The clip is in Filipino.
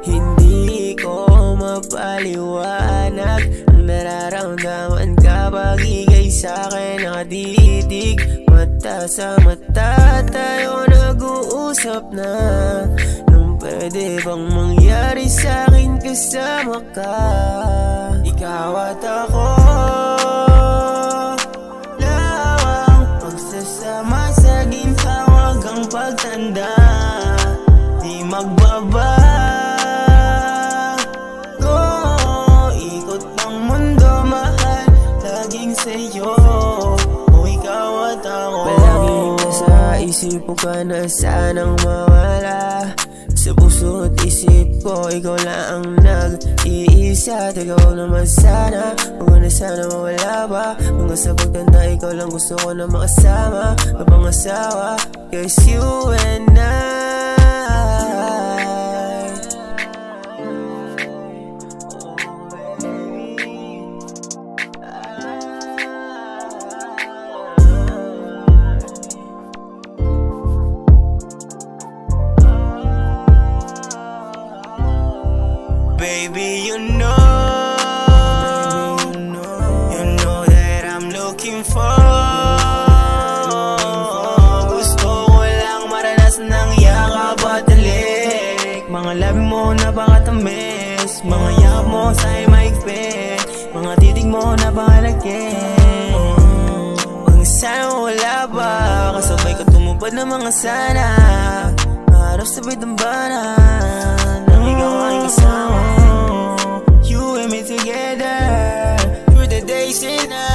Hindi ko mapaliwanag ang nararamdaman kapag ika'y sa'kin nakatitig. Mata sa mata tayo nag-uusap na. Nung pwede bang mangyari sa'kin kasama ka? Ikaw at ako, lawang pagsasama sa ginhawag ang pagtanda. Di magbabago, ikot ng mundo, mahal, laging sa'yo. O ikaw at ako, palaging nasa isip mo ka na sanang mawala. Sa puso at isip ko, ikaw lang ang nag-iisa. At ikaw naman sana, huwag na sana mawala ba. Hanggang sa pagtanda, ikaw lang gusto ko na makasama. Habang asawa, cause you and I. Baby, you know that I'm looking for. Gusto ko lang maranasan ng yakap at halik. Mga labi mo napakatamis, mga yakap mo sa'y maigpit, mga titig mo napakalagkit. Huwag sana wala ba, kasabay ka tumupad ng mga sana. Maharap sabay tambanan nang ikaw ay kasama. You and me together through the days and nights.